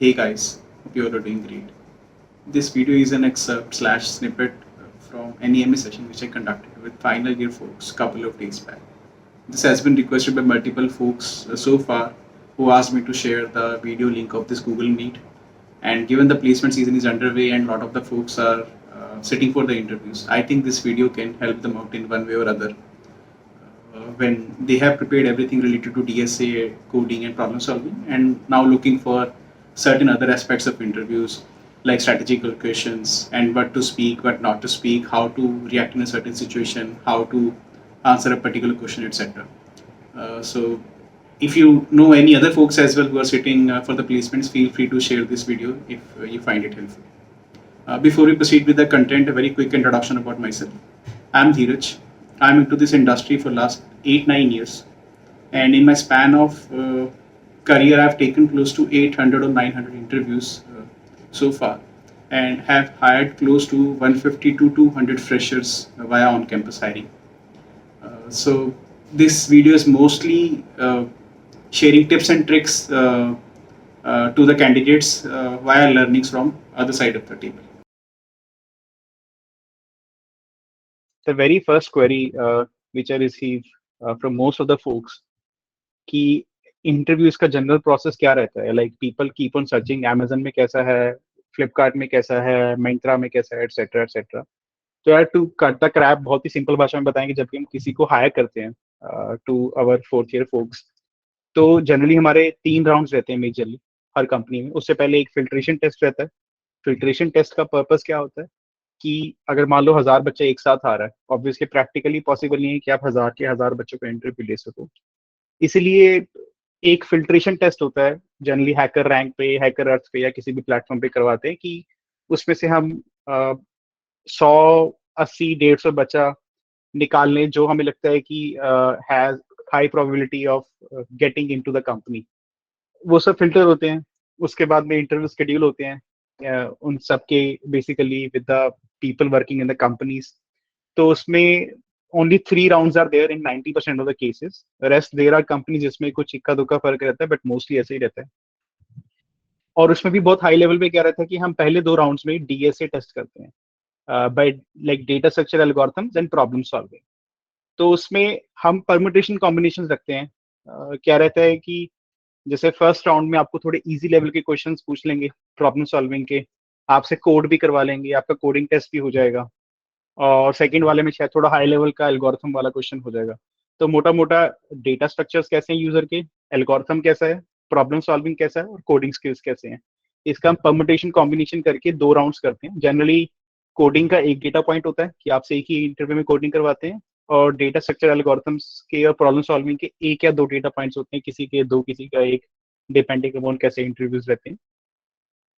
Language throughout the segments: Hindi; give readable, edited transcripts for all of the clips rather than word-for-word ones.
Hey guys, hope you all are doing great. This video is an excerpt slash snippet from an EMA session which I conducted with final year folks a couple of days back. This has been requested by multiple folks so far who asked me to share the video link of this Google Meet. And given the placement season is underway and a lot of the folks are sitting for the interviews, I think this video can help them out in one way or other when they have prepared everything related to DSA, coding, and problem solving, and now looking for certain other aspects of interviews like strategical questions and what to speak, what not to speak, how to react in a certain situation, how to answer a particular question, etc. So, if you know any other folks as well who are sitting for the placements, feel free to share this video if you find it helpful. Before we proceed with the content, a very quick introduction about myself. I'm Dheeraj. I'm into this industry for last 8-9 years, and in my span of career, I've taken close to 800 or 900 interviews so far, and have hired close to 150 to 200 freshers via on-campus hiring. So this video is mostly sharing tips and tricks to the candidates via learnings from other side of the table. The very first query which I receive from most of the folks कि interviews का general process क्या रहता है, like people keep on searching Amazon में कैसा है, Flipkart में कैसा है, Myntra में कैसा है, etc etc. तो यार टू कट द क्रैप बहुत ही सिंपल भाषा में बताएंगे, जब भी हम किसी को हायर करते हैं to our fourth year folks, तो जनरली हमारे 3 राउंड्स रहते हैं मेजरली हर कंपनी में. उससे पहले एक फिल्ट्रेशन टेस्ट रहता है. फिल्ट्रेशन टेस्ट का पर्पस क्या होता है कि अगर मान लो 1000 बच्चा एक साथ आ रहा है, ऑब्वियसली प्रैक्टिकली पॉसिबल नहीं है कि आप 1000 के 1000 बच्चों को इंटरव्यू ले सको. इसलिए एक फिल्ट्रेशन टेस्ट होता है, जनरली हैकर रैंक पे, हैकर अर्थ पे या किसी भी प्लेटफॉर्म पे करवाते हैं कि उसमें से हम 100, 80, 150 बच्चा निकाल लें जो हमें लगता है कि has high probability of getting into the company. वो सब फिल्टर होते हैं. उसके बाद में इंटरव्यू शेड्यूल होते हैं उन सब के, basically with the people working in the companies. तो उसमें only 3 rounds are there in 90% of the cases. Rest there are company जिसमें कुछ इक्का दुक्का फर्क रहता है, बट मोस्टली ऐसे ही रहता है. और उसमें भी बहुत हाई लेवल पे क्या रहता है कि हम पहले 2 राउंड्स में डीएसए टेस्ट करते हैं, by like data structure algorithms and problem solving. तो उसमें हम परम्यूटेशन कॉम्बिनेशन रखते हैं. क्या रहता है कि जैसे फर्स्ट राउंड में आपको थोड़े इजी लेवल के क्वेश्चंस पूछ लेंगे प्रॉब्लम सॉल्विंग के, आपसे कोड भी करवा लेंगे, आपका कोडिंग टेस्ट भी हो जाएगा, और सेकंड वाले में शायद थोड़ा हाई लेवल का एल्गोरिथम वाला क्वेश्चन हो जाएगा. तो मोटा मोटा डेटा स्ट्रक्चर्स कैसे हैं यूजर के, एल्गोरिथम कैसा है, प्रॉब्लम सॉल्विंग कैसा है, और कोडिंग स्किल्स कैसे हैं, इसका हम परम्यूटेशन कॉम्बिनेशन करके 2 राउंड्स करते हैं. जनरली कोडिंग का एक डेटा पॉइंट होता है कि आपसे एक ही इंटरव्यू में कोडिंग करवाते हैं, और डेटा स्ट्रक्चर एल्गोरिथम्स के और प्रॉब्लम सॉल्विंग के 1 या 2 डेटा पॉइंट्स होते हैं, किसी के 2, किसी का 1, डिपेंडिंग अपॉन कैसे इंटरव्यूज रहते हैं.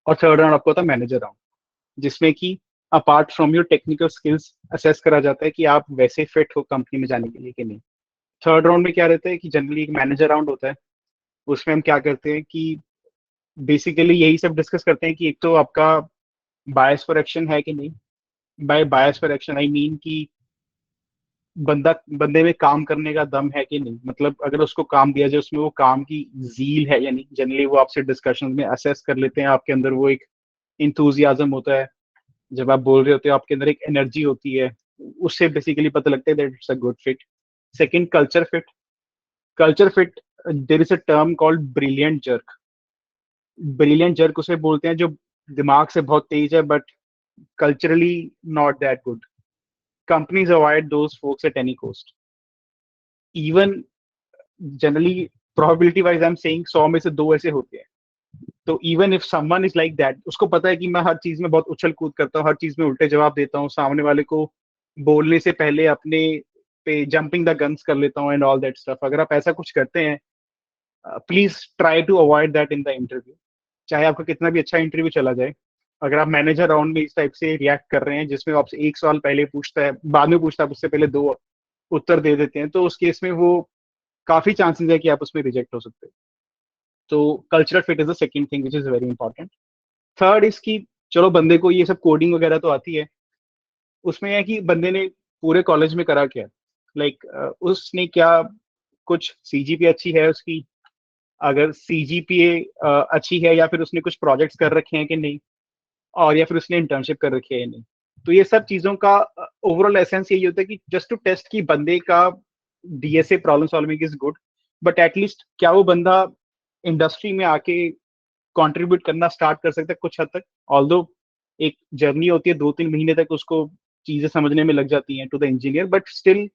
और थर्ड राउंड आपको होता है मैनेजर राउंड, जिसमें कि apart from your technical skills assess करा जाता है कि आप वैसे फिट हो कंपनी में जाने के लिए कि नहीं. थर्ड राउंड में क्या रहता है कि जनरली एक मैनेजर राउंड होता है. उसमें हम क्या करते हैं कि बेसिकली यही सब डिस्कस करते हैं कि एक तो आपका बायस फॉर एक्शन है कि नहीं. By bias for action I mean कि बंदे में काम करने का दम है कि नहीं, मतलब अगर उसको काम दिया जाए उसमें वो काम की जील है या नहीं. जनरली वो आपसे डिस्कशन में असेस कर लेते हैं, आपके अंदर वो एक इंथुजियाज्म होता है, जब आप बोल रहे होते हो आपके अंदर एक एनर्जी होती है, उससे बेसिकली पता लगता है that it's a good fit. Second, culture fit. Culture fit, there is a term called brilliant jerk. Brilliant jerk उसे बोलते हैं जो दिमाग से बहुत तेज है but culturally not that good. Companies avoid those folks at any cost. Even generally probability wise I am saying 100 में से 2 ऐसे होते हैं. तो even if someone is like that, उसको पता है कि मैं हर चीज में बहुत उछल कूद करता हूँ, हर चीज में उल्टे जवाब देता हूँ, सामने वाले को बोलने से पहले अपने पे जंपिंग द गन्स कर लेता हूँ एंड ऑल दैट स्टफ. अगर आप ऐसा कुछ करते हैं, please try to avoid that in the interview. चाहे आपका कितना भी अच्छा इंटरव्यू चला जाए, अगर आप मैनेजर राउंड में इस टाइप से रिएक्ट कर रहे हैं जिसमें आपसे एक सवाल पहले पूछता है, बाद में पूछता है, उससे पहले 2 उत्तर दे देते हैं, तो उस केस में वो काफी चांसेस है कि आप उसमें रिजेक्ट हो सकते हैं. तो cultural fit is the second thing which is very important. Third is कि चलो बंदे को ये सब कोडिंग वगैरह तो आती है, उसमें है कि बंदे ने पूरे कॉलेज में करा क्या, लाइक उसने क्या, कुछ सीजीपी अच्छी है उसकी, अगर CGPA अच्छी है, या फिर उसने कुछ प्रोजेक्ट्स कर रखे हैं कि नहीं, और या फिर उसने इंटर्नशिप कर रखी है या नहीं। तो ये सब चीजों का ओवरऑल एसेंस यही होता है कि जस्ट टू टेस्ट कि बंदे का DSA problem solving is good, but at least क्या वो बंदा इंडस्ट्री में आके कंट्रीब्यूट करना स्टार्ट कर सकता है कुछ हद तक। ऑल्दो एक जर्नी होती है, 2-3 महीने तक उसको चीजें समझने में लग जाती हैं to the engineer, but still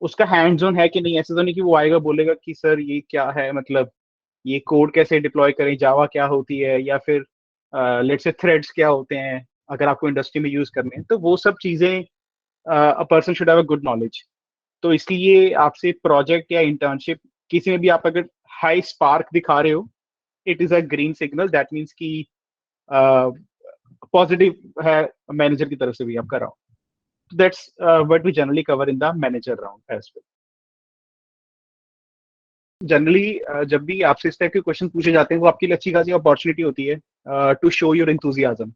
उसका हैंड्स ऑन है कि नहीं। ऐसा तो नहीं कि वो आएगा बोलेगा कि सर ये क्या है, मतलब ये कोड कैसे डिप्लॉय करें, जावा क्या होती है, या फिर लेट्स से थ्रेड्स क्या होते हैं अगर आपको इंडस्ट्री में यूज करने हैं। तो वो सब चीजें a person should have a good knowledge. तो इसलिए आपसे प्रोजेक्ट या इंटर्नशिप किसी में भी आप अगर हाई स्पार्क दिखा रहे हो, it is a green signal, that means कि पॉजिटिव है मैनेजर की तरफ से भी आपका round. That's what we generally cover in the manager round as well. जनरली जब भी आपसे इस टाइप के क्वेश्चन पूछे जाते हैं, वो आपके लिए अच्छी खासी अपॉर्चुनिटी होती है टू शो योर इंथुजियाज्म।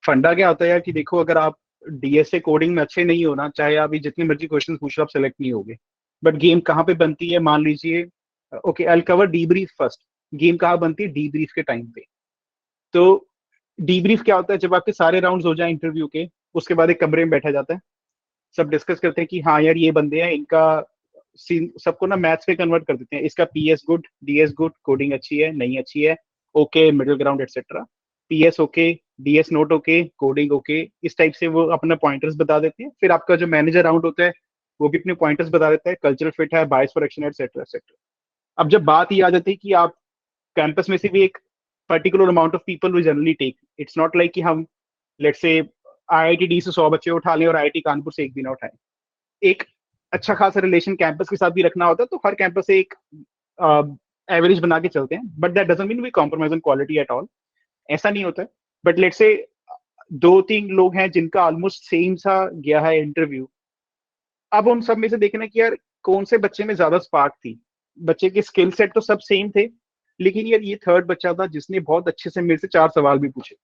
फंडा क्या होता है यार कि देखो, अगर आप DSA कोडिंग में अच्छे नहीं हो ना, चाहे आप ये जितने मर्जी क्वेश्चन पूछ लो, आप सेलेक्ट नहीं होगे। बट गेम कहाँ पे बनती है, मान लीजिए, okay I will cover debrief first. Game कहाँ बनती है, डीब्रीफ के टाइम पे। तो डीब्रीफ क्या होता है, जब आपके सारे राउंड्स हो जाए इंटरव्यू के, उसके बाद एक कमरे में बैठा जाता है, सब डिस्कस करते हैं कि हाँ यार ये बंदे हैं, इनका सीन सबको ना मैथ्स पे कन्वर्ट कर देते हैं। इसका PS good, DS good, coding अच्छी है नहीं अच्छी है, okay middle ground etcetera. PS okay, DS note okay, coding okay, इस टाइप से वो अपना पॉइंटर्स बता देते हैं। फिर आपका जो मैनेजर राउंड होता है, वो भी अपने पॉइंटर्स बता देता है, कल्चरल फिट है, बायस फॉर एक्शन एटसेट्रा एटसेट्रा। अब जब बात ये आ जाती है कि आप कैंपस में से भी एक particular amount of people we generally take, it's not like कि हम लेट्स से IIT से 100 बच्चे उठा लें और IIT कानपुर से एक भी ना उठाएं। एक अच्छा खासा रिलेशन कैंपस के साथ भी रखना होता है, तो हर कैंपस से एक एवरेज बना के चलते हैं, but that doesn't mean we compromise on quality at all. ऐसा नहीं होता है। बट लेट्स से 2-3 लोग हैं जिनका ऑलमोस्ट सेम सा गया है इंटरव्यू। अब उन सब में से देखना कि यार कौन से बच्चे में ज्यादा स्पार्क थी। बच्चे के स्किल सेट तो सब सेम थे, लेकिन यार ये थर्ड बच्चा था जिसने बहुत अच्छे से मेरे से 4 सवाल भी पूछे।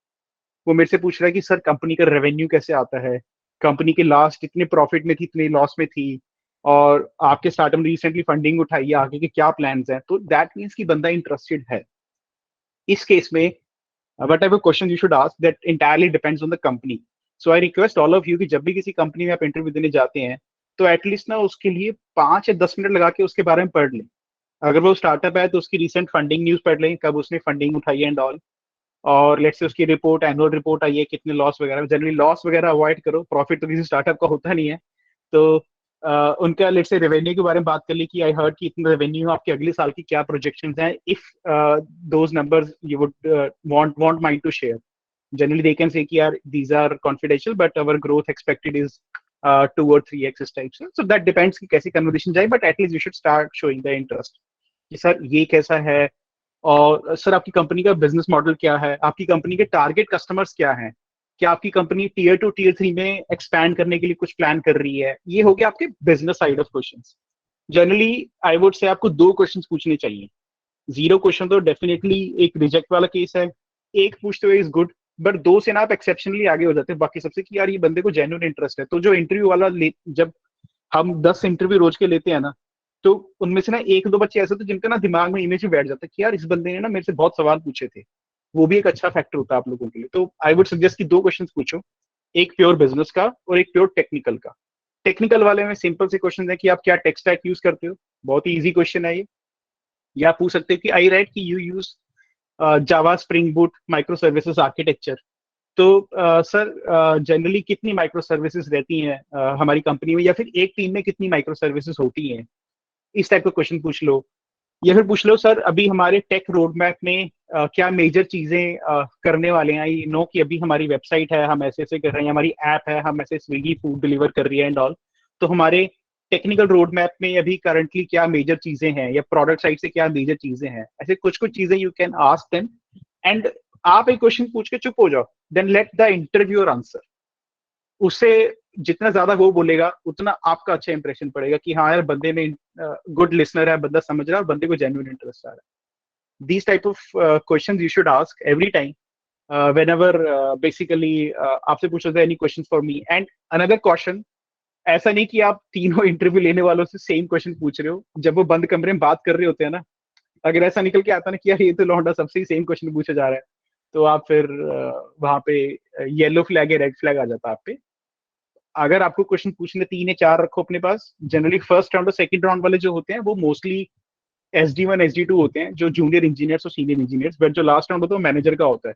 वो मेरे से पूछ रहा है कि सर कंपनी का रेवेन्यू कैसे आता है, कंपनी के लास्ट इतने प्रॉफिट में थी, इतने लॉस में थी, और आपके स्टार्टअप में रिसेंटली फंडिंग उठाई है, आगे के क्या प्लान्स हैं। तो दैट मीन्स कि बंदा इंटरेस्टेड है। इस केस में what ever question you should ask, that entirely depends on the company. So I request all of you कि जब भी किसी कंपनी में आप इंटरव्यू देने जाते हैं, तो एटलीस्ट ना उसके लिए 5 या 10 मिनट लगा के उसके बारे में पढ़ लें। अगर वो स्टार्टअप है तो उसकी रिसेंट फंडिंग न्यूज पढ़ लें, कब उसने फंडिंग उठाई है एंड ऑल। और लेट्स से उसकी रिपोर्ट, एनुअल रिपोर्ट आई है, कितने लॉस वगैरह। जनरली लॉस वगैरह अवॉइड करो, प्रॉफिट तो किसी स्टार्टअप का होता नहीं है। तो उनका लेट्स से रेवेन्यू के बारे में बात कर ली कि आई हर्ड कि इतना रेवेन्यू, आपके अगले साल की क्या प्रोजेक्शंस हैं, if those numbers you would want mind to share. Generally they can say कि यार these are confidential, but our growth expected is 2 or 3x इस टाइप से। सो दैट डिपेंड्स कि कैसी कन्वर्सेशन जाए, but at least you should start showing the interest कि सर ये कैसा है, और सर आपकी कंपनी का बिजनेस मॉडल क्या है, आपकी कंपनी के टारगेट कस्टमर्स क्या हैं, क्या आपकी कंपनी Tier 2 Tier 3 में एक्सपैंड करने के लिए कुछ प्लान कर रही है। ये हो गया आपके business side of questions. Generally I would say आपको 2 क्वेश्चंस पूछने चाहिए। 0 क्वेश्चन तो डेफिनेटली एक रिजेक्ट वाला केस है, एक पूछते हुए इज गुड, बट 2 से ना आप एक्सेप्शनली आगे हो जाते हैं बाकी सबसे कि यार ये बंदे को जेन्युइन इंटरेस्ट है। तो जो इंटरव्यू वाला जब हम 10 इंटरव्यू रोज के लेते हैं ना, तो उनमें से ना 1-2 बच्चे ऐसे थे जिनका ना दिमाग में इमेज बैठ जाता है कि यार इस बंदे ने ना मेरे से बहुत सवाल पूछे थे। वो भी एक अच्छा फैक्टर होता है आप लोगों के लिए। तो आई वुड सजेस्ट कि 2 क्वेश्चन पूछो, एक प्योर बिजनेस का और एक प्योर टेक्निकल का। टेक्निकल वाले में सिंपल से क्वेश्चन है कि आप क्या टेक स्टैक यूज करते हो, बहुत ही इजी क्वेश्चन है ये। या आप पूछ सकते हो कि आई राइट कि you use Java, spring boot, micro services architecture. तो सर जनरली कितनी माइक्रो सर्विसेज रहती हैं हमारी कंपनी में, या फिर एक टीम में कितनी माइक्रो सर्विसेज होती हैं। इस टाइप का क्वेश्चन पूछ लो। या फिर पूछ लो सर अभी हमारे टेक रोड मैप में क्या मेजर चीजें करने वाले हैं। आई नो कि अभी हमारी वेबसाइट है, हम ऐसे ऐसे कर रहे हैं, हमारी ऐप है, हम ऐसे स्विगी फूड डिलीवर कर रही है एंड ऑल। तो हमारे टेक्निकल रोड मैप में अभी करंटली क्या मेजर चीजें हैं, या प्रोडक्ट साइड से क्या मेजर चीजें हैं। ऐसे कुछ कुछ चीजें you can ask them. And आप एक क्वेश्चन पूछ के चुप हो जाओ, then let the interviewer answer. उससे जितना ज्यादा वो बोलेगा उतना आपका अच्छा इंप्रेशन पड़ेगा कि हाँ यार बंदे में गुड लिसनर है, बंदा समझ रहा है और बंदे को जेन्युइन इंटरेस्ट आ रहा है। These type of questions you should ask every time whenever basically आपसे पूछ रहे any question for me. And another question, ऐसा नहीं कि आप तीनों इंटरव्यू लेने वालों से सेम क्वेश्चन पूछ रहे हो। जब वो बंद कमरे में बात कर रहे होते हैं ना, अगर ऐसा निकल के आता ना कि यार ये तो लौंडा सबसे ही सेम क्वेश्चन पूछा जा रहा है, तो आप फिर वहां पे येलो फ्लैग या रेड फ्लैग आ जाता आप पे। अगर आपको क्वेश्चन पूछने 3 या 4 रखो अपने पास, जनरली फर्स्ट राउंड और सेकंड राउंड वाले जो होते हैं वो मोस्टली SD1 SD2 होते हैं, जो जूनियर इंजीनियर्स और सीनियर इंजीनियर्स, बट जो लास्ट राउंड होता है वो मैनेजर का होता है।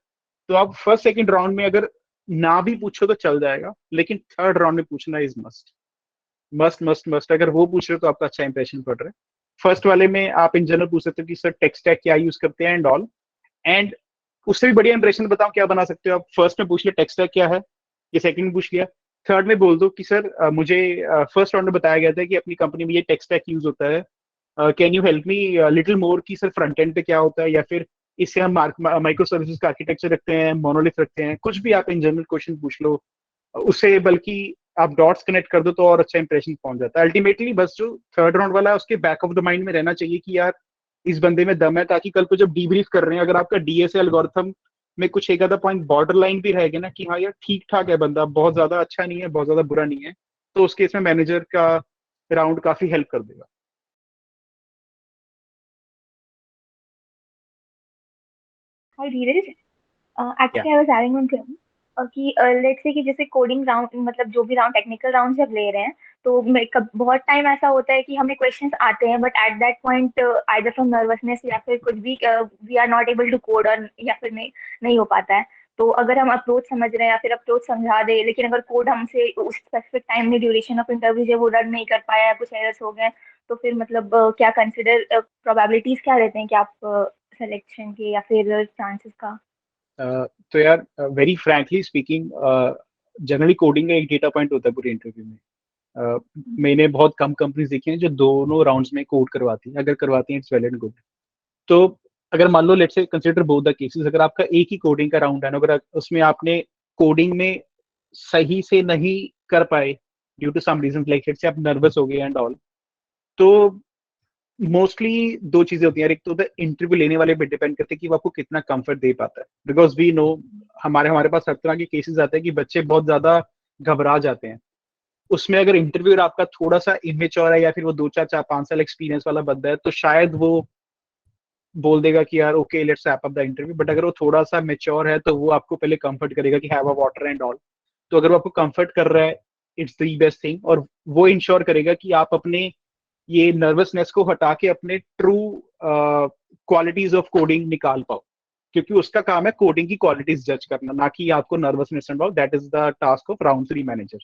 तो आप फर्स्ट सेकंड राउंड में अगर ना भी पूछो तो चल जाएगा, लेकिन थर्ड राउंड में पूछना is must, must must must. अगर वो पूछ रहे हो तो आपका अच्छा इंप्रेशन पड़ रहा है। फर्स्ट वाले में आप इन जनरल पूछ सकते हो कि सर टेक स्टैक क्या यूज करते हैं एंड ऑल, एंड उससे भी बढ़िया इंप्रेशन बताओ क्या बना सकते हो आप। फर्स्ट में पूछ लिया टेक स्टैक क्या है, ये सेकंड में पूछ लिया, थर्ड में बोल दो कि सर मुझे फर्स्ट राउंड में बताया गया था कि अपनी कंपनी में ये टेक स्टैक यूज होता है, can you help me little more कि सर फ्रंट एंड पे क्या होता है, या फिर इससे हम माइक्रो सर्विसेज का आर्किटेक्चर रखते हैं, मोनोलिथ रखते हैं, कुछ भी आप इन जनरल क्वेश्चन पूछ लो उससे, बल्कि आप डॉट्स कनेक्ट कर दो तो और अच्छा इंप्रेशन पहुंच जाता है अल्टीमेटली। बस जो थर्ड राउंड वाला है उसके बैक ऑफ द माइंड में रहना चाहिए कि यार इस बंदे में दम है, ताकि कल को जब डीब्रीफ कर रहे हैं अगर आपका DSA एल्गोरिथम में कुछ एक आधा पॉइंट बॉर्डर लाइन भी रहेगा ना कि हाँ यार ठीक ठाक है बंदा, बहुत ज्यादा अच्छा नहीं है बहुत ज्यादा बुरा नहीं है, तो उस केस में मैनेजर का राउंड काफी हेल्प कर देगा। Hi, Dheeraj. क्या Actually, I was adding on to कि लेट्स से कि जैसे कोडिंग राउंड मतलब जो भी राउंड टेक्निकल राउंड जब ले रहे हैं, तो बहुत टाइम ऐसा होता है कि हमें क्वेश्चंस आते हैं, but at that point either from nervousness या फिर कुछ भी we are not able to code, और या फिर नहीं हो पाता है। तो अगर हम अप्रोच समझ रहे हैं या फिर अप्रोच समझा दे, लेकिन अगर कोड हमसे उस स्पेसिफिक टाइम में ड्यूरेशन ऑफ इंटरव्यू जो वो रन नहीं कर पाया या कुछ एरर्स हो गए, तो फिर मतलब क्या कंसिडर प्रोबेबिलिटीज क्या रहते हैं कि आप सिलेक्शन के या फिर चांसेस का? तो यार very frankly speaking, generally coding का एक डेटा पॉइंट होता है पूरे इंटरव्यू में। मैंने बहुत कम कंपनीज देखी हैं जो दोनों राउंड्स में कोड करवाती हैं, अगर करवाती हैं इट्स वेल एंड गुड। तो अगर मान लो let's say consider both the cases, अगर आपका एक ही कोडिंग का राउंड है ना, अगर उसमें आपने कोडिंग में सही से नहीं कर पाए due to some reason, like let's say आप नर्वस हो गए एंड ऑल, तो मोस्टली दो चीजें होती हैं यार। एक तो इंटरव्यू लेने वाले पे डिपेंड करते हैं कि वो आपको कितना कंफर्ट दे पाता है, बिकॉज वी नो हमारे हमारे पास हर तरह के केसेस आते हैं कि बच्चे बहुत ज्यादा घबरा जाते हैं। उसमें अगर इंटरव्यूअर आपका थोड़ा सा इमेच्योर है या फिर वो 2 4 4 5 साल एक्सपीरियंस वाला बंदा है, तो शायद वो बोल देगा कि यार okay let's wrap up the interview. But अगर वो थोड़ा सा मेच्योर है तो वो आपको पहले कंफर्ट करेगा कि have a water and all. तो अगर वो आपको कंफर्ट कर रहा है इट्स द बेस्ट थिंग, और वो इंश्योर करेगा कि आप अपने ये नर्वसनेस को हटा के अपने ट्रू क्वालिटीज ऑफ कोडिंग निकाल पाओ, क्योंकि उसका काम है कोडिंग की क्वालिटीज जज करना, ना कि आपको nervousness and all. That is the task of round 3 manager.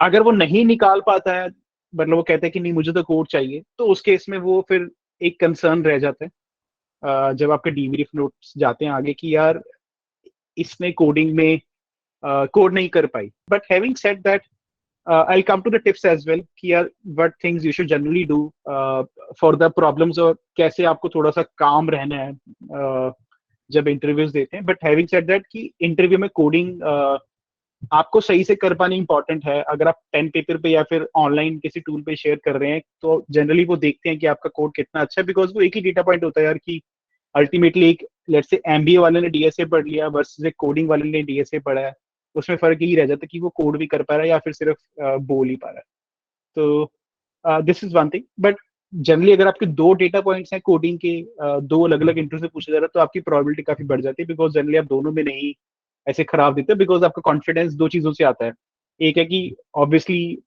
अगर वो नहीं निकाल पाता है, मतलब वो कहते हैं कि नहीं मुझे तो कोड चाहिए, तो उस केस में वो फिर एक कंसर्न रह जाता है जब आपके डीब्रीफ नोट्स जाते हैं आगे कि यार इसने कोडिंग में कोड नहीं कर पाई। But having said that I come to the tips as well कि यार what things you should generally do for the problems, और कैसे आपको थोड़ा सा काम रहना है जब इंटरव्यूज देते हैं। बट हैविंग सेड दैट कि इंटरव्यू में कोडिंग आपको सही से कर पानी इंपॉर्टेंट है। अगर आप पेन पेपर पे या फिर ऑनलाइन किसी टूल पे शेयर कर रहे हैं तो जनरली वो देखते हैं कि आपका कोड कितना अच्छा है, बिकॉज वो एक ही डेटा पॉइंट होता है यार कि अल्टीमेटली एक लेट्स से MBA वाले ने DSA पढ़ लिया वर्सेस एक कोडिंग वाले ने DSA पढ़ा है, उसमें फर्क यही रह जाता है कि वो कोड भी कर पा रहा है या फिर सिर्फ बोल ही पा रहा है। तो this is one thing. But generally अगर आपके दो डेटा पॉइंट्स हैं कोडिंग के, दो अलग अलग इंटरव्यू से पूछा जा रहा है, तो आपकी प्रोबेबिलिटी काफी बढ़ जाती है, बिकॉज जनरली आप दोनों में नहीं ऐसे खराब देते, बिकॉज आपका कॉन्फिडेंस दो चीजों से आता है। एक है कि ऑब्वियसली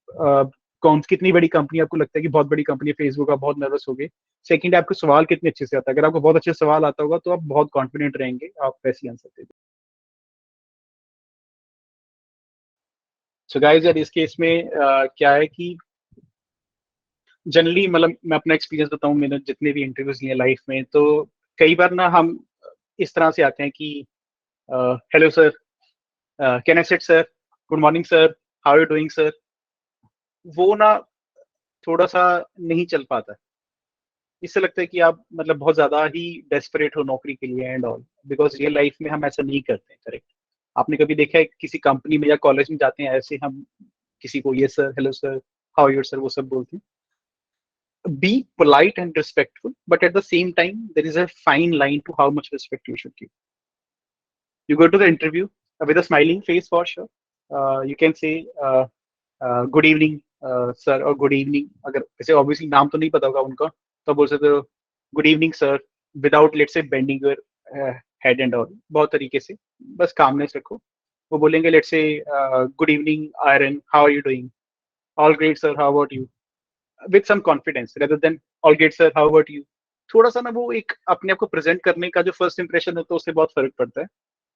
कौन कितनी बड़ी कंपनी आपको लगता है कि बहुत बड़ी कंपनी है फेसबुक, आप बहुत नर्वस हो गए। सेकंड है आपको सवाल कितने अच्छे से आता है, अगर आपको बहुत अच्छे सवाल आता होगा तो आप बहुत कॉन्फिडेंट रहेंगे, आप वैसे आंसर दे देंगे। सो गाइस यार इस केस में क्या है कि जनरली मतलब मैं अपना एक्सपीरियंस बताऊं, मैंने जितने भी इंटरव्यूज लिए लाइफ में, तो कई बार ना हम इस तरह से आते हैं कि hello sir, can I sit sir, good morning sir, how are you doing sir. वो ना थोड़ा सा नहीं चल पाता है। इससे लगता है कि आप मतलब बहुत ज्यादा ही डेस्परेट हो नौकरी के लिए and all, because real life में हम ऐसा नहीं करते हैं। करेक्ट? आपने कभी देखा है किसी कंपनी में या कॉलेज में जाते हैं ऐसे हम किसी को ये sir, hello sir, how are you sir, वो सब बोलते हैं? Be polite and respectful, but at the same time, there is a fine line to how much respect you should give. You go to the interview with a smiling face for sure. You can say good evening sir, or good evening, अगर जैसे obviously नाम तो नहीं पता होगा उनका, तो बोल सकते हो good evening sir, without let's say bending your head and all, बहुत तरीके से बस कामनेस रखो। वो बोलेंगे let's say good evening Aryan, how are you doing? All great sir, how about you? With some confidence rather than all great sir, how about you. थोड़ा सा ना वो एक अपने आप को प्रेजेंट करने का जो फर्स्ट इंप्रेशन है तो उससे बहुत फर्क पड़ता है।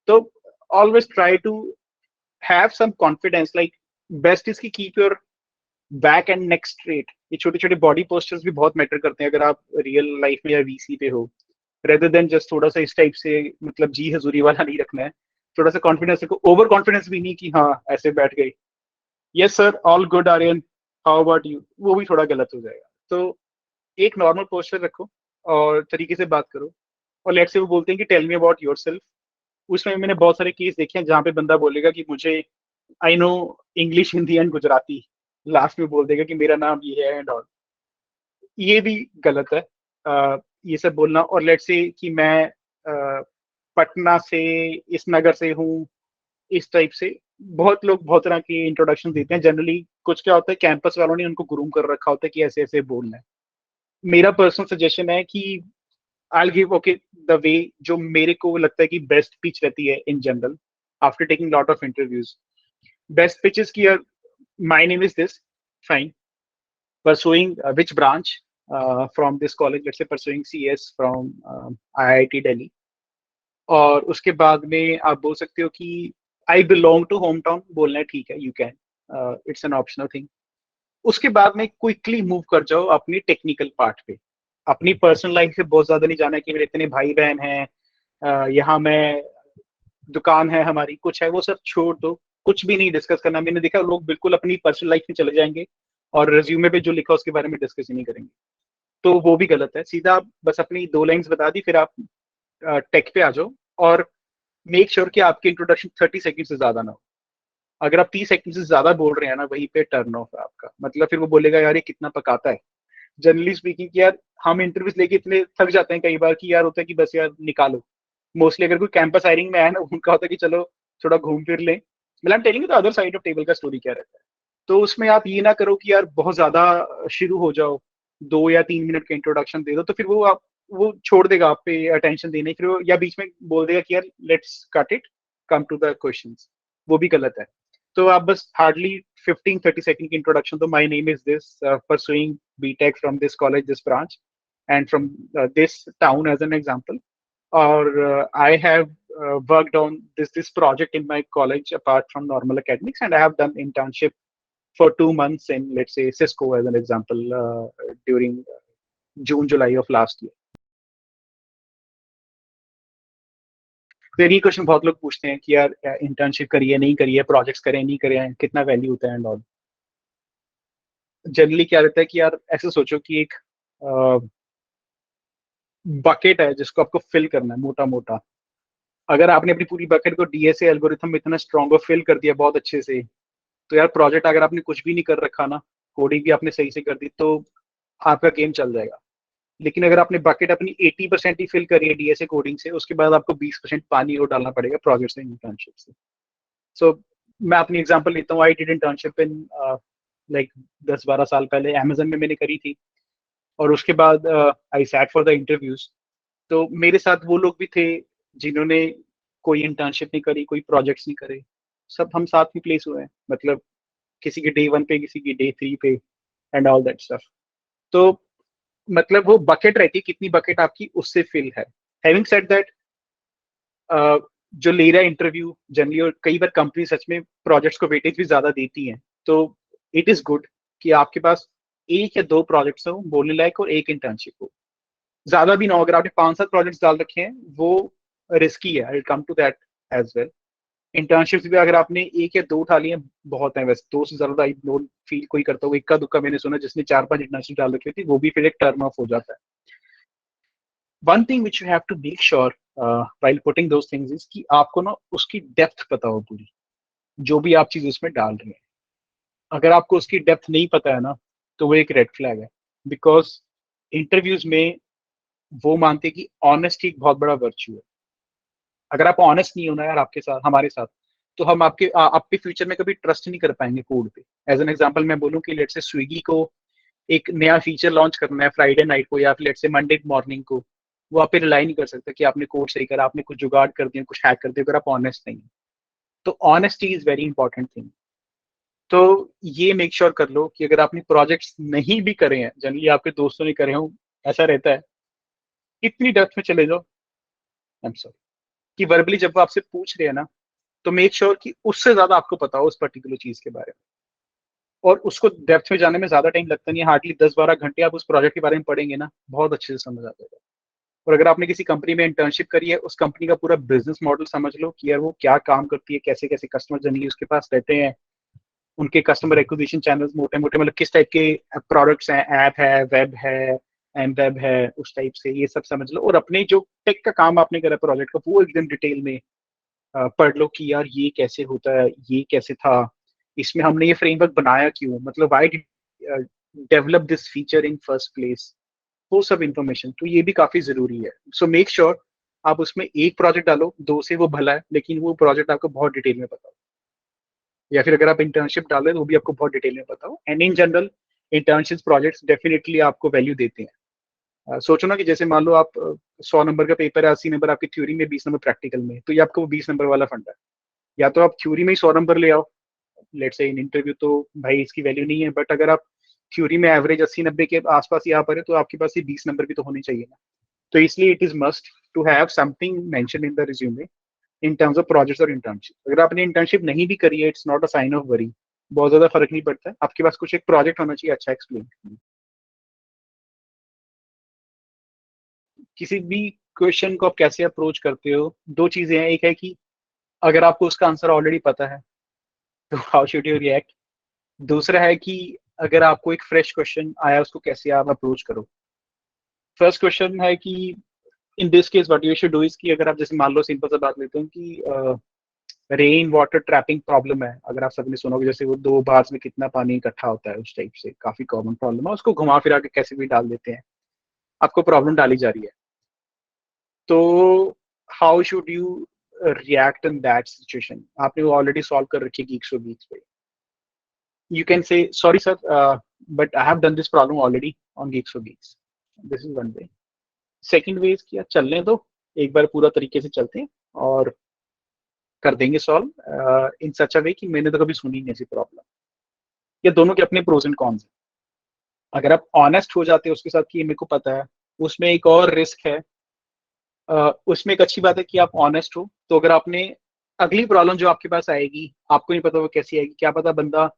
तो always try to have some confidence, like best is की keep your back and neck straight. ये छोटे छोटे बॉडी पोस्टर्स भी बहुत मैटर करते हैं अगर आप रियल लाइफ में या वीसी पे हो, रेदर देन जस्ट थोड़ा सा इस टाइप से, मतलब जी हजूरी वाला नहीं रखना है। थोड़ा सा कॉन्फिडेंस रखो, ओवर कॉन्फिडेंस भी नहीं कि हाँ ऐसे बैठ गई, yes sir all good Aryan, how about you, वो भी थोड़ा गलत हो जाएगा। तो एक नॉर्मल पोस्चर रखो और तरीके से बात करो। और लेट्स से वो बोलते हैं कि टेल मी अबाउट योरसेल्फ, उसमें मैंने बहुत सारे केस देखे हैं जहाँ पे बंदा बोलेगा कि मुझे I know English, Hindi and Gujarati, last में बोल देगा कि मेरा नाम ये है एंड ऑल। ये भी गलत है ये सब बोलना। और लेट्स से कि मैं पटना से, इस नगर से हूँ, इस टाइप से बहुत लोग बहुत तरह की इंट्रोडक्शन देते हैं। जनरली कुछ क्या होता है, कैंपस वालों ने उनको ग्रूम कर रखा होता है कि ऐसे ऐसे बोलना है। मेरा पर्सनल सजेशन है कि I give okay the way जो मेरे को लगता है कि बेस्ट पिच रहती है in general after taking lot of interviews. Best pitches की my name is this, fine, pursuing which branch from this college, let's say pursuing CS from IIT Delhi। और उसके बाद में आप बोल सकते हो कि I belong to home town, बोलना है ठीक है, you can, it's an optional thing. उसके बाद में क्विकली मूव कर जाओ अपनी टेक्निकल पार्ट पे। अपनी पर्सनल लाइफ से बहुत ज्यादा नहीं जाना है कि मेरे इतने भाई बहन हैं, यहाँ मैं, दुकान है हमारी, कुछ है, वो सब छोड़ दो। कुछ भी नहीं डिस्कस करना। मैंने देखा लोग बिल्कुल अपनी पर्सनल लाइफ में चले जाएंगे और रिज्यूमे पे जो लिखा उसके बारे में डिस्कस ही नहीं करेंगे, तो वो भी गलत है। सीधा आप बस अपनी 2 लाइंस बता दी, फिर आप टेक पे आ जाओ और मेक श्योर कि आपकी इंट्रोडक्शन 30 सेकंड से ज्यादा ना हो। अगर आप 30 सेकंड से ज्यादा बोल रहे हैं ना, वहीं पे टर्न ऑफ है आपका। मतलब फिर वो बोलेगा यार ये कितना पकाता है। जनरली स्पीकिंग कि यार हम इंटरव्यूज लेके इतने थक जाते हैं कई बार कि यार होता है कि बस यार निकालो। मोस्टली अगर कोई कैंपस हायरिंग में आया ना, उनका होता है कि चलो थोड़ा घूम फिर लें। मतलब I am telling you the other side of table का स्टोरी क्या रहता है। तो उसमें आप ये ना करो कि यार बहुत ज्यादा शुरू हो जाओ, 2 या 3 मिनट का इंट्रोडक्शन दे दो, तो फिर वो छोड़ देगा आप पे अटेंशन देने, फिर वो या बीच में बोल देगा कि यार let's cut it, come to the questions. वो भी गलत है। तो आप बस हार्डली 15-30 सेकंड की इंट्रोडक्शन दो। My name is this, pursuing BTech from this college, this branch and from this town as an example, or I have worked on this project in my college apart from normal academics, and I have done internship for 2 months in, let's say, Cisco as an example, during June July of last year। फिर ये क्वेश्चन बहुत लोग पूछते हैं कि यार इंटर्नशिप करिए नहीं करिए, प्रोजेक्ट्स करें नहीं करें, कितना वैल्यू होता है एंड ऑल। जनरली क्या रहता है कि यार ऐसे सोचो कि एक बकेट है जिसको आपको फिल करना है मोटा मोटा। अगर आपने अपनी पूरी बकेट को डीएसए एल्गोरिथम में इतना स्ट्रॉन्ग और फिल कर दिया बहुत अच्छे से, तो यार प्रोजेक्ट अगर आपने कुछ भी नहीं कर रखा ना, कोडिंग भी आपने सही से कर दी, तो आपका गेम चल जाएगा। लेकिन अगर आपने बकेट अपनी 80% ही फिल करी है डीएसए कोडिंग से, उसके बाद आपको 20% पानी और डालना पड़ेगा प्रोजेक्ट से, इंटर्नशिप से। सो मैं अपनी एग्जांपल लेता हूँ। I did internship in like 10-12 साल पहले अमेजन में मैंने करी थी। और उसके बाद I sat for the interviews. तो मेरे साथ वो लोग भी थे जिन्होंने कोई इंटर्नशिप नहीं करी, कोई प्रोजेक्ट्स नहीं करे, सब हम साथ में प्लेस हुए हैं। मतलब किसी के डे 1 पे, किसी की डे 3 पे एंड ऑल दैट स्टफ। तो मतलब वो बकेट रहती है, कितनी बकेट आपकी उससे फिल है। हैविंग सेड दैट, जो ले रहा है इंटरव्यू जनरली, और कई बार कंपनी सच में प्रोजेक्ट्स को वेटेज भी ज्यादा देती है, तो इट इज गुड कि आपके पास 1 या 2 प्रोजेक्ट्स हो बोलने लायक और 1 इंटर्नशिप हो। ज्यादा भी ना हो। अगर आपने 5-7 प्रोजेक्ट्स डाल रखे हैं वो रिस्की है, I come to that as well. Internships भी अगर आपने 1 या 2 उठा लिए बहुत है, वैसे 2 से ज्यादा आई डोंट फील कोई करता हो। इक्का दुक्का मैंने सुना जिसने 4-5 इंटर्नशिप डाल रखी थी, वो भी फिर एक टर्न ऑफ हो जाता है। One thing which you have to make sure while putting those things is कि आपको ना उसकी डेप्थ पता हो पूरी, जो भी आप चीज उसमें डाल रहे हैं। अगर आपको उसकी डेप्थ नहीं पता है ना, तो वो एक रेड फ्लैग है। बिकॉज इंटरव्यूज में वो मानते हैं कि ऑनेस्टी एक बहुत बड़ा वर्च्यू है। अगर आप ऑनेस्ट नहीं होना यार आपके साथ, हमारे साथ, तो हम आपके फ्यूचर में कभी ट्रस्ट नहीं कर पाएंगे कोड पे। एज एन एग्जांपल मैं बोलूं कि लेट्स से स्विगी को एक नया फीचर लॉन्च करना है फ्राइडे नाइट को या फिर लेट्स से मंडे मॉर्निंग को, वो आप पे रिलाई नहीं कर सकता कि आपने कोड सही करा, आपने कुछ जुगाड़ कर दिया, कुछ हैक कर दिया, अगर आप ऑनेस्ट नहीं हैं। तो honesty is very important thing. तो ये मेक श्योर कर लो कि अगर आपने प्रोजेक्ट्स नहीं भी करे हैं, जनरली आपके दोस्तों ने करे हों, ऐसा रहता है, इतनी डेप्थ में चले जाओ, आई एम सॉरी, कि वर्बली जब वो आपसे पूछ रहे हैं ना, तो मेक श्योर कि उससे ज्यादा आपको पता हो उस पर्टिकुलर चीज के बारे में। और उसको डेप्थ में जाने में ज्यादा टाइम लगता नहीं है, हार्डली 10-12 घंटे आप उस प्रोजेक्ट के बारे में पढ़ेंगे ना, बहुत अच्छे से समझ आ जाएगा। और अगर आपने किसी कंपनी में इंटर्नशिप करी है, उस कंपनी का पूरा बिजनेस मॉडल समझ लो कि यार वो क्या काम करती है, कैसे कैसे कस्टमर जर्नी उसके पास रहते हैं, उनके कस्टमर एक्विजिशन चैनल्स मोटे मोटे मतलब किस टाइप के प्रोडक्ट्स हैं, ऐप है, वेब है, एम वेब है, उस टाइप से ये सब समझ लो। और अपने जो टेक का काम आपने करा प्रोजेक्ट का, वो एकदम डिटेल में पढ़ लो कि यार ये कैसे होता है, ये कैसे था, इसमें हमने ये फ्रेमवर्क बनाया क्यों, मतलब why develop this feature in first place, वो सब इंफॉर्मेशन। तो ये भी काफी जरूरी है। सो मेक श्योर आप उसमें एक प्रोजेक्ट डालो, दो से वो भला है, लेकिन वो प्रोजेक्ट आपको बहुत डिटेल में पता हो, या फिर अगर आप इंटर्नशिप डालें तो वो भी आपको बहुत डिटेल में पता हो। And in general internship projects definitely आपको वैल्यू देते हैं। सोचो ना कि जैसे मान लो आप 100 नंबर का पेपर है, 80 नंबर आपकी थ्योरी में, 20 नंबर प्रैक्टिकल में, तो ये आपको वो 20 नंबर वाला फंडा है। या तो आप थ्योरी में ही 100 नंबर ले आओ, लेट्स से इन इंटरव्यू तो भाई इसकी वैल्यू नहीं है, बट अगर आप थ्योरी में एवरेज 80-90 के आसपास ही आ पा रहे तो आपके पास ये 20 नंबर भी तो होने चाहिए ना। तो इसलिए it is must to have something mention in the resume in terms of projects और इंटर्नशिप। अगर आपने इंटर्नशिप नहीं भी करी है, it's not a sign of worry, बहुत ज्यादा फर्क नहीं पड़ता है, आपके पास कुछ एक प्रोजेक्ट होना चाहिए अच्छा एक्सप्लेन। किसी भी क्वेश्चन को आप कैसे अप्रोच करते हो, दो चीजें हैं। एक है कि अगर आपको उसका आंसर ऑलरेडी पता है तो हाउ शुड यू रिएक्ट। दूसरा है कि अगर आपको एक फ्रेश क्वेश्चन आया, उसको कैसे आप अप्रोच करो। फर्स्ट क्वेश्चन है कि in this case what you should do is कि अगर आप जैसे मान लो सिंपल सा बात लेते हैं कि रेन वाटर ट्रैपिंग प्रॉब्लम है, अगर आप सबने सुना होगा, जैसे वो 2 बार में कितना पानी इकट्ठा होता है, उस टाइप से काफी कॉमन प्रॉब्लम है, उसको घुमा फिरा के कैसे भी डाल देते हैं, आपको प्रॉब्लम डाली जा रही है। तो how should you react in that situation. आपने वो ऑलरेडी सॉल्व कर रखी है गीक्स फॉर गीक्स पे, you can say sorry sir, but I have done this problem already on geeks for geeks. This is one way. Second way is कि यार चलने दो, एक बार पूरा तरीके से चलते हैं और कर देंगे सॉल्व इन सच अ वे कि मैंने तो कभी सुनी नहीं ऐसी प्रॉब्लम। ये दोनों के अपने प्रोज एंड कॉन्स हैं। अगर आप ऑनेस्ट हो जाते हो उसके साथ कि ये मेरे को पता है, उसमें एक और रिस्क है। उसमें एक अच्छी बात है कि आप ऑनेस्ट हो, तो अगर आपने अगली प्रॉब्लम जो आपके पास आएगी, आपको नहीं पता वो कैसी आएगी, क्या पता बंदा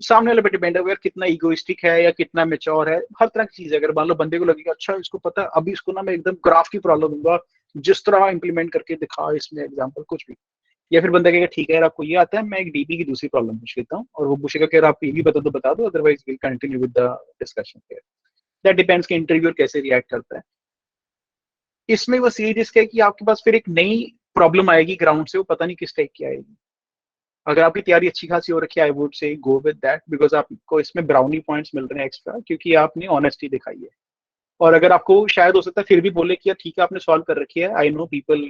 सामने वाले पे डिपेंड है यार कितना इगोइस्टिक है या कितना मेच्योर है, हर तरह की चीज है। अगर मान लो बंदे को लगेगा अच्छा इसको पता है, अभी इसको ना मैं एकदम ग्राफ की प्रॉब्लम दूंगा, जिस तरह इंप्लीमेंट करके दिखा इसमें एग्जांपल कुछ भी। या फिर बंदा कहेगा ठीक है यार आपको ये आता है, मैं एक डीबी की दूसरी प्रॉब्लम पूछ लेता हूँ, और वो पूछेगा कि यार आप ये भी बता दो बता दो, otherwise will continue with the discussion here. That depends कि इंटरव्यूअर कैसे रिएक्ट करता है। इसमें बस ये रिस्क है कि आपके पास फिर एक नई प्रॉब्लम आएगी ग्राउंड से, वो पता नहीं किस टाइप की आएगी। अगर आपकी तैयारी अच्छी खासी हो रखी है, I would say go with that, because आपको इसमें ब्राउनी पॉइंट्स मिल रहे हैं एक्स्ट्रा, क्योंकि आपने ऑनेस्टी दिखाई है। और अगर आपको शायद हो सकता है फिर भी बोले कि यार ठीक है आपने सॉल्व कर रखी है, I know people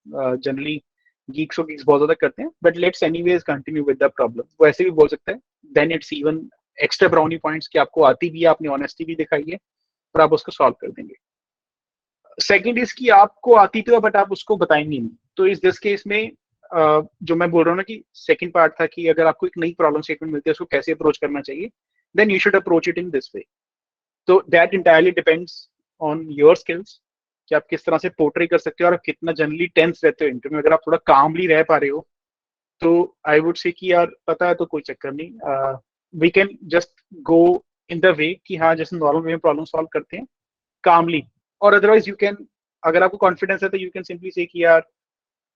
generally geeks और गीक्स बहुत ज्यादा करते हैं, but let's anyways continue with the problem, वो ऐसे भी बोल सकता है। Then it's even extra brownie points कि आपको आती भी है, आपने ऑनेस्टी भी दिखाई है, और आप उसको सॉल्व कर देंगे। सेकेंड इज कि आपको आती तो है बट आप उसको बताएंगे नहीं। तो इस दिस केस में जो मैं बोल रहा हूँ ना कि सेकंड पार्ट था कि अगर आपको एक नई प्रॉब्लम स्टेटमेंट मिलती है, उसको कैसे अप्रोच करना चाहिए, then you should approach it in this way. तो that entirely depends on your skills कि आप किस तरह से पोर्ट्रे कर सकते हो, और आप कितना जनरली टेंस रहते हो इंटरव्यू में। अगर आप थोड़ा कामली रह पा रहे हो तो आई वुड से कि यार पता है तो कोई चक्कर नहीं, we can just go in the way कि हाँ जैसे नॉर्मल वे में प्रॉब्लम सॉल्व करते हैं कामली। और अदरवाइज यू कैन, अगर आपको कॉन्फिडेंस है तो यू कैन सिंपली से कि यार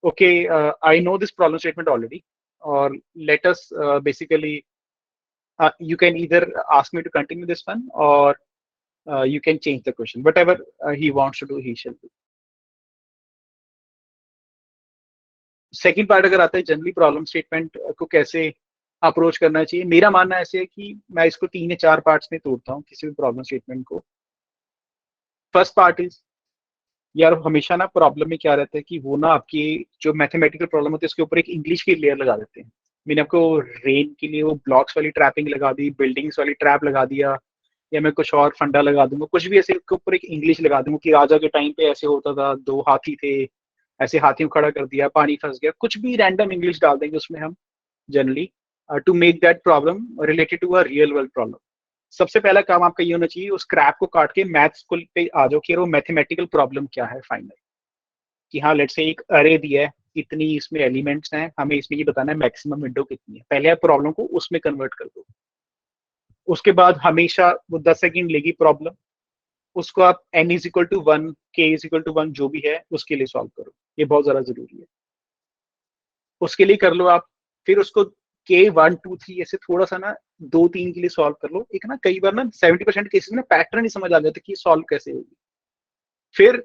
okay, I know this problem statement already, or let us basically you can either ask me to continue this one, or you can change the question, whatever he wants to do he shall do. Second part अगर आता है जनरली प्रॉब्लम स्टेटमेंट को कैसे अप्रोच करना चाहिए, मेरा मानना ऐसे है कि मैं इसको 3 या 4 पार्ट्स में तोड़ता हूँ किसी भी प्रॉब्लम स्टेटमेंट को। फर्स्ट पार्ट इज यार हमेशा ना प्रॉब्लम में क्या रहता है कि वो ना आपकी जो मैथमेटिकल प्रॉब्लम होती है उसके ऊपर एक इंग्लिश की लेयर लगा देते हैं। मैंने आपको रेन के लिए वो ब्लॉक्स वाली ट्रैपिंग लगा दी, बिल्डिंग्स वाली ट्रैप लगा दिया, या मैं कुछ और फंडा लगा दूंगा, कुछ भी ऐसे के ऊपर एक इंग्लिश लगा दूंगा कि राजा के टाइम पे ऐसे होता था, 2 हाथी थे, ऐसे हाथियों को खड़ा कर दिया, पानी फंस गया, कुछ भी रैंडम इंग्लिश डाल देंगे उसमें हम generally, to make that problem related to a real world problem. सबसे पहला काम आपका ये होना चाहिए, उस क्रैप को काट के मैथ्स को पे आ जाओ कि वो मैथमेटिकल प्रॉब्लम क्या है फाइनल, कि हाँ लेट्स से एक अरे दिया है, इतनी इसमें एलिमेंट्स हैं, हमें इसमें ये बताना है मैक्सिमम विंडो कितनी है, पहले आप प्रॉब्लम को उसमें कन्वर्ट कर दो। उसके बाद हमेशा वो 10 सेकंड लेगी प्रॉब्लम, उसको आप n is equal to 1, k is equal to 1 जो भी है उसके लिए सॉल्व करो, ये बहुत ज्यादा जरूरी है। उसके लिए कर लो आप, फिर उसको k 1 2 3 ऐसे थोड़ा सा ना 2 3 के लिए सॉल्व कर लो। एक ना कई बार ना 70% केसेस में पैटर्न ही समझ आ जाता है कि सॉल्व कैसे होगी। फिर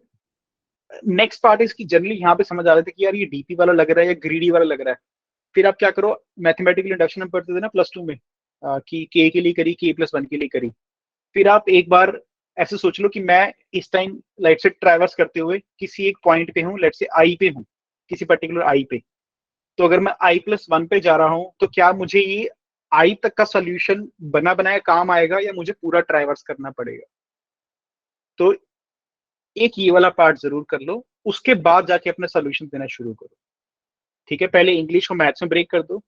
नेक्स्ट पार्ट इसकी जनरली यहाँ पे समझ आ रहा था कि यार ये डीपी वाला लग रहा है या ग्रीडी वाला लग रहा है। फिर आप क्या करो, मैथमेटिकल इंडक्शन में पढ़ते थे ना +2 में, कि k के लिए करी, k+1 के लिए करी। फिर आप एक बार ऐसे सोच लो कि मैं इस टाइम लाइट से ट्रैवर्स करते हुए किसी एक पॉइंट पे हूँ, लेट से आई पे हूँ, किसी पर्टिकुलर आई पे। तो अगर मैं i+1 पे जा रहा हूँ तो क्या मुझे ये आई तक का सोल्यूशन बना बनाया काम आएगा या मुझे पूरा ट्रैवर्स करना पड़ेगा? तो एक ये वाला पार्ट जरूर कर लो, उसके बाद जाके अपना सोल्यूशन देना शुरू करो। ठीक है, पहले इंग्लिश को मैथ्स में ब्रेक कर दो,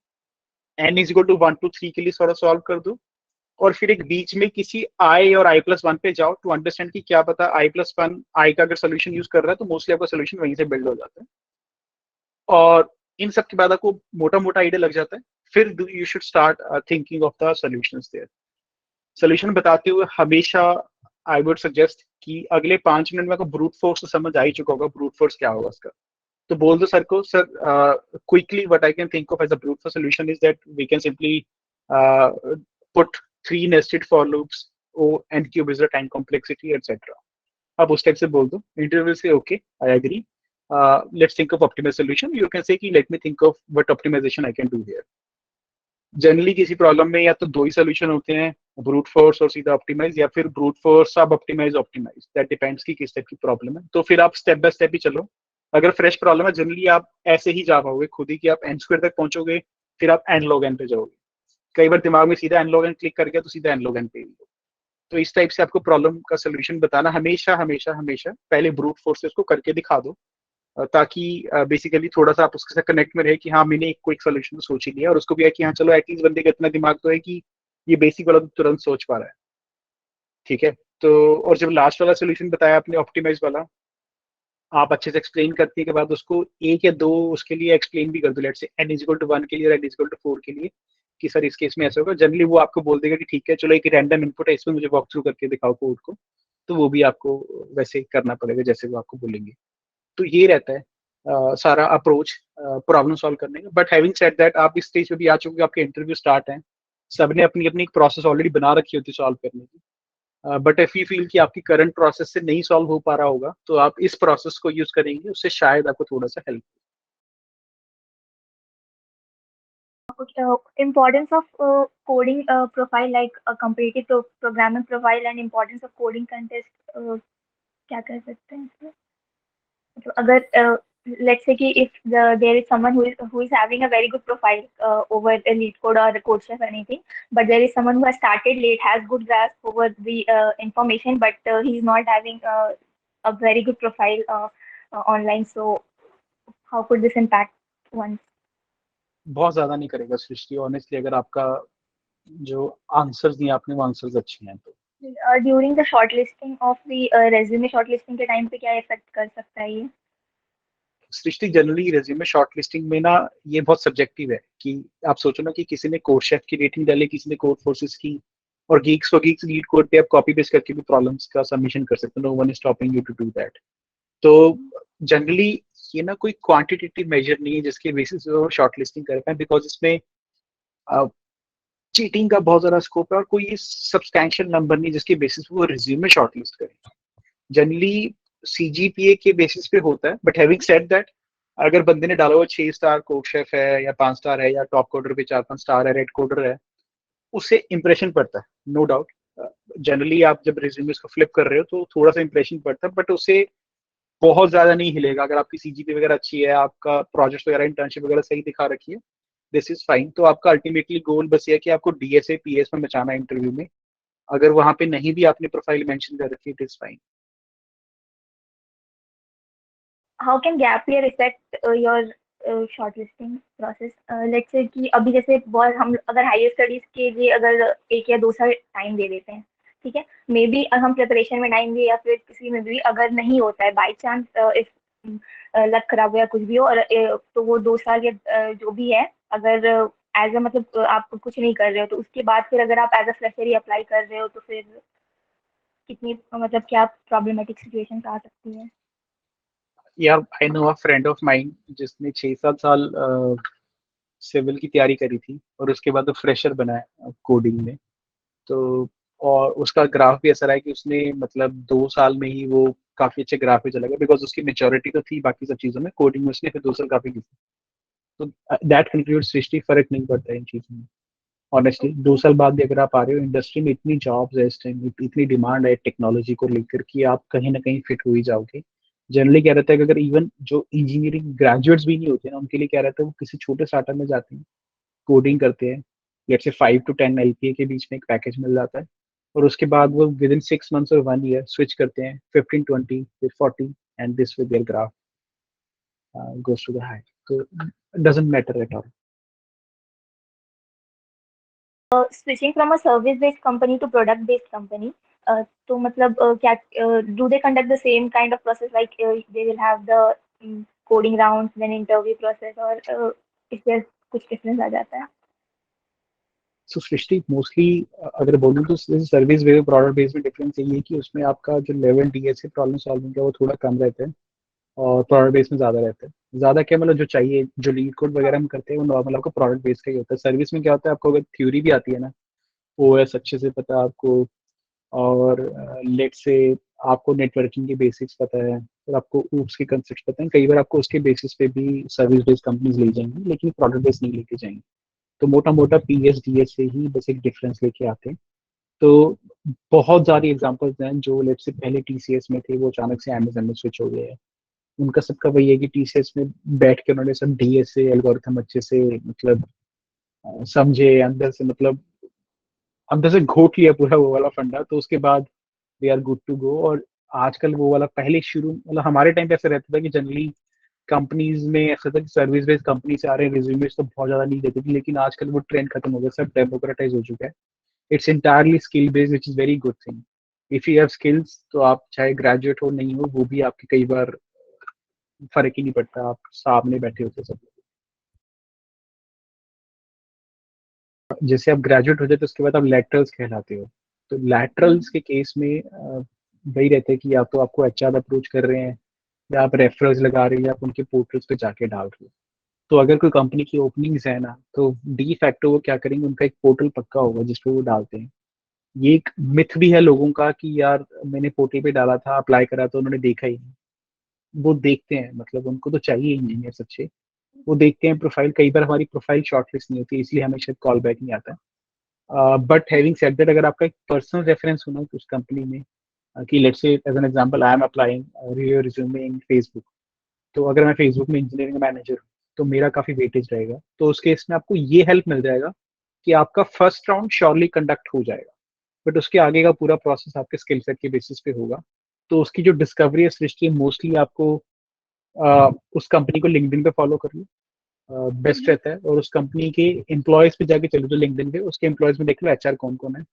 n इज इक्वल टू 1 2 3 के लिए थोड़ा सॉल्व कर दो, और फिर एक बीच में किसी i और i+1 पे जाओ टू अंडरस्टैंड कि क्या पता i+1 i का अगर सोल्यूशन यूज कर रहा है तो मोस्टली आपका सोल्यूशन वहीं से बिल्ड हो जाता है। और इन सब के बाद आपको मोटा मोटा आइडिया लग जाता है, फिर you should start thinking of the solutions there. Solution बताते हुए हमेशा आई वुड सजेस्ट कि अगले 5 मिनट में आपको ब्रूट फोर्स तो समझ आ ही चुका होगा, ब्रूट फोर्स क्या होगा उसका। तो बोल दो सर को, sir quickly what I can think of as a brute force solution is that we can simply put 3 nested for loops, O n cube is the time complexity, etc. अब उस टाइप से बोल दो, इंटरव्यू से okay I agree, let's think of optimise solution, you can say कि let me think of what optimisation I can do here. Generally किसी प्रॉब्लम में या तो 2 ही सोल्यूशन होते हैं, ब्रूट फोर्स और सीधा ऑप्टिमाइज, या फिर ब्रूट फोर्स सब ऑप्टिमाइज ऑप्टिमाइज, दैट डिपेंड्स कि किस टाइप की प्रॉब्लम है। तो फिर आप स्टेप बाय स्टेप ही चलो। अगर फ्रेश प्रॉब्लम है जनरली आप ऐसे ही जा पाओगे खुद ही कि आप n² तक पहुंचोगे, फिर आप n log n पे जाओगे। कई बार दिमाग में सीधा n log n क्लिक कर गया तो सीधा n log n पे ही। तो इस टाइप से आपको प्रॉब्लम का सोल्यूशन बताना हमेशा हमेशा हमेशा पहले ब्रूट फोर्स को करके दिखा दो, ताकि बेसिकली थोड़ा सा आप उसके साथ कनेक्ट में रहे कि हाँ मैंने एक क्विक सोल्यूशन तो सोच ही लिया, और उसको भी है कि हाँ चलो एटलीस्ट बंदे का इतना दिमाग तो है कि ये बेसिक वाला तो तुरंत सोच पा रहा है। ठीक है, तो और जब लास्ट वाला सोल्यूशन बताया आपने ऑप्टिमाइज वाला, आप अच्छे से एक्सप्लेन करने के बाद उसको 1 या 2 उसके लिए एक्सप्लेन भी कर दो, लेट से n इज इक्वल टू 1 के लिए और n इज इक्वल टू 4 के लिए, कि सर इस केस में ऐसा होगा। जनरली वो आपको बोल देगा कि ठीक है चलो एक रैंडम इनपुट है, इसमें मुझे वॉक थ्रू करके दिखाओ कोड को, तो वो भी आपको वैसे करना पड़ेगा जैसे वो आपको बोलेंगे। तो ये रहता है सारा अप्रोच प्रॉब्लम सॉल्व करने का। बट हैविंग सेड दैट, आप इस स्टेज पे भी आ चुके हो, आपके इंटरव्यू स्टार्ट हैं, सबने अपनी अपनी एक प्रोसेस ऑलरेडी बना रखी होती है सॉल्व करने की। बट इफ यू फील कि आपकी करंट प्रोसेस से नहीं सॉल्व हो पा रहा होगा तो आप इस प्रोसेस को यूज करेंगे, उससे शायद आपको थोड़ा सा help. Importance of coding profile, like a competitive programming profile, and importance of coding contest, क्या कर सकते हैं इसमें? मतलब अगर let's say कि if there is someone who is having a very good profile over a lead code or a code chef or anything, but there is someone who has started late, has good grasp over the information, but he is not having a very good profile online. So how could this impact one? बहुत ज्यादा नहीं करेगा सृष्टि, ऑनेस्टली, अगर आपका जो आंसर्स दिए आपने वो आंसर्स अच्छे हैं तो। During the shortlisting of the resume, shortlisting के टाइम पे क्या इफेक्ट कर सकता है ये? सृष्टि जनरली रेज्यूमे शॉर्टलिस्टिंग में ना ये बहुत सब्जेक्टिव है, कि आप सोचो ना कि किसी ने कोड शेफ की रेटिंग डाली, किसी ने कोड फोर्सेस की, और गीक्स लीड कोड पे आप कॉपी पेस्ट करके भी प्रॉब्लम्स का सबमिशन कर सकते हो, no one is stopping you to do that. तो जनरली ये ना कोई क्वांटिटेटिव मेजर नहीं है जिसके बेसिस पे वो शॉर्टलिस्टिंग कर पाए, बिकॉज इसमें चीटिंग का बहुत ज्यादा स्कोप है, और कोई सब्सटैंशियल नंबर नहीं जिसके बेसिस पे वो रिज्यूमे शॉर्टलिस्ट करे। जनरली सीजीपीए के बेसिस पे होता है, बट हैविंग सेड दैट, अगर बंदे ने डाला हुआ 6 स्टार कोड शेफ है या 5 स्टार है या टॉप कोडर पे 4-5 स्टार है, रेड कोडर है, उससे इंप्रेशन पड़ता है, नो डाउट। जनरली आप जब रिज्यूमे को फ्लिप कर रहे हो तो थोड़ा सा इंप्रेशन पड़ता है, बट उससे बहुत ज्यादा नहीं हिलेगा। अगर आपकी सीजीपी वगैरह अच्छी है, आपका प्रोजेक्ट वगैरह इंटर्नशिप वगैरह सही दिखा रखी है, दिस इज फाइन। तो आपका अल्टीमेटली गोल बस ये है कि आपको डीएसए पीएस में बचाना है इंटरव्यू में, अगर वहां पे नहीं भी आपने प्रोफाइल मेंशन कर रखी, it is fine. how can gap year affect your shortlisting process? Let's say कि अभी जैसे बहुत हम अगर हायर स्टडीज के लिए अगर 1 या 2 साल टाइम दे देते हैं, ठीक है, मे बी हम प्रिपरेशन में टाइम दें या फिर किसी में भी अगर नहीं होता है बाई चांस, इफ लक खराब हो या कुछ भी हो, और तो वो 2 साल या जो भी है, अगर एज अ मतलब आप कुछ नहीं कर रहे हो, तो उसके बाद फिर अगर आप एज अ फ्रेशर ही अप्लाई कर रहे हो तो फिर कितनी मतलब क्या प्रॉब्लमेटिक सिचुएशन आ सकती है? यार I know a friend of mine जिसने 6-7 साल सिविल की तैयारी करी थी और उसके बाद वो फ्रेशर बना है कोडिंग में। तो और उसका ग्राफ भी ऐसा रहा है कि उसने मतलब 2 साल में ही वो काफी अच्छे ग्राफ पे चला गया, बिकॉज उसकी मेच्योरिटी तो थी बाकी सब चीजों में, कोडिंग में उसने फिर 2 साल काफी की थी। तो दैट कंक्लूड सृष्टि, फर्क नहीं पड़ता है इन चीजों में। ऑनेस्टली 2 साल बाद भी अगर आप आ रहे हो, इंडस्ट्री में इतनी जॉब्स है इस टाइम, इतनी डिमांड है टेक्नोलॉजी को लेकर कि आप कहीं ना कहीं फिट हो ही जाओगे। जनरली क्या रहता है कि अगर इवन जो इंजीनियरिंग ग्रेजुएट्स भी नहीं होते ना, उनके लिए क्या रहता है, वो किसी छोटे स्टार्टअप में जाते हैं, कोडिंग करते हैं, लेट्स से 5 to 10 LPA के बीच में एक पैकेज मिल जाता है, और उसके बाद वो विद इन 6 मंथ्स और 1 ईयर स्विच करते हैं 15, 20 फिर 40, and this with their graph goes to the high. So it doesn't matter at all. Switching from a service based company to product based company, तो मतलब क्या do they conduct the same kind of process, like they will have the coding rounds then interview process, और is there कुछ difference आ जाता है? सो सृष्टि मोस्टली अगर बोलूँ तो सर्विस बेस्ड प्रोडक्ट बेस्ड में डिफरेंस यही है कि उसमें आपका जो लेवल डीएस है प्रॉब्लम सॉल्विंग का वो थोड़ा कम रहता है, और प्रोडक्ट बेस्ड में ज्यादा रहता है। ज्यादा क्या मतलब जो चाहिए, जो लीड कोड वगैरह हम करते हैं वो नॉर्मल आपको प्रोडक्ट बेस्ड का ही होता है। सर्विस में क्या होता है, आपको अगर थ्योरी भी आती है ना, ओएस अच्छे से पता है आपको, और लेट से आपको नेटवर्किंग के बेसिक्स पता है, और आपको उसके कंसेप्ट पता है, कई बार आपको उसके बेसिस पे भी सर्विस बेस्ड कंपनीज ले जाएंगी, लेकिन प्रोडक्ट बेस्ड नहीं लेके जाएंगी। तो मोटा मोटा पीएस डीएस से ही बस एक डिफरेंस लेके आते हैं। तो बहुत सारी एग्जांपल्स हैं जो लेट से पहले टीसीएस में थे, वो अचानक से अमेजन में स्विच हो गए हैं। उनका सबका वही है कि टीसीएस में बैठ के उन्होंने सब डीएसए एल्गोरिथम अच्छे से मतलब समझे, अंदर से मतलब अंदर से घोट लिया पूरा वो वाला फंडा, तो उसके बाद they are good to go. और आजकल वो वाला पहले शुरू मतलब हमारे टाइम पे ऐसा रहता था कि जनरली कंपनीज में ऐसा था कि सर्विस बेस्ड कंपनी से आ रहे हैं, रिज्यूमेस तो बहुत ज्यादा नहीं देती थी, लेकिन आजकल वो ट्रेंड खत्म हो गया, सब डेमोक्रेटाइज हो चुका है। It's entirely skill based which is very good thing. If you have skills तो आप चाहे ग्रेजुएट हो नहीं हो, वो भी आपके कई बार फर्क ही नहीं पड़ता, आप सामने बैठे होते सब। जैसे आप ग्रेजुएट हो जाते तो उसके बाद आप लैटरल्स कहलाते हो। तो लैटरल्स के केस में वही रहता है कि या तो आपको एचआर अप्रोच कर रहे हैं, या आप रेफरल्स लगा रहे हैं, या आप उनके पोर्टल्स पे जाके डाल रहे हो। तो अगर कोई कंपनी की ओपनिंग्स है ना, तो डी फैक्टो वो क्या करेंगे, उनका एक पोर्टल पक्का होगा जिसपे वो डालते हैं। ये एक मिथ भी है लोगों का कि यार मैंने पोर्टल पे डाला था, अप्लाई करा तो उन्होंने देखा ही नहीं। वो देखते हैं, मतलब उनको तो चाहिए इंजीनियर अच्छे, वो देखते हैं प्रोफाइल। कई बार हमारी प्रोफाइल शॉर्टलिस्ट नहीं होती, इसलिए हमें शायद कॉल बैक नहीं आता। बट हैविंग सेड दैट, अगर आपका एक पर्सनल रेफरेंस होना उस कंपनी में, कि let's say as an example I am applying resume in Facebook, तो अगर मैं फेसबुक में इंजीनियरिंग मैनेजर हूँ तो मेरा काफी वेटेज रहेगा। तो उस केस में आपको ये हेल्प मिल जाएगा कि आपका फर्स्ट राउंड श्योरली कंडक्ट हो जाएगा, बट उसके आगे का पूरा प्रोसेस आपके स्किल सेट के बेसिस पे होगा। तो उसकी जो डिस्कवरी है सृष्टि, मोस्टली आपको उस कंपनी को लिंक्डइन पे फॉलो कर लो, बेस्ट रहता है। और उस कंपनी के एम्प्लॉयज पे जाके चलो, जो लिंक्डइन पे उसके एम्प्लॉयज में देख लो एचआर कौन कौन है,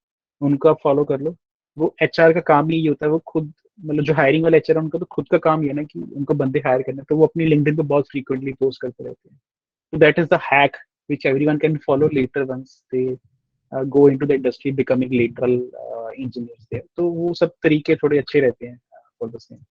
उनको आप फॉलो कर लो। वो एचआर का काम ही ये होता है, वो खुद मतलब जो हायरिंग वाले एचआर है उनका तो खुद का काम ये है ना कि उनको बंदे हायर करने, तो वो अपनी लिंक्डइन पे बहुत फ्रीक्वेंटली पोस्ट करते रहते हैं। तो that is the hack which everyone can follow later once they go into the industry becoming lateral engineers there. तो वो सब तरीके थोड़े अच्छे रहते हैं for the same.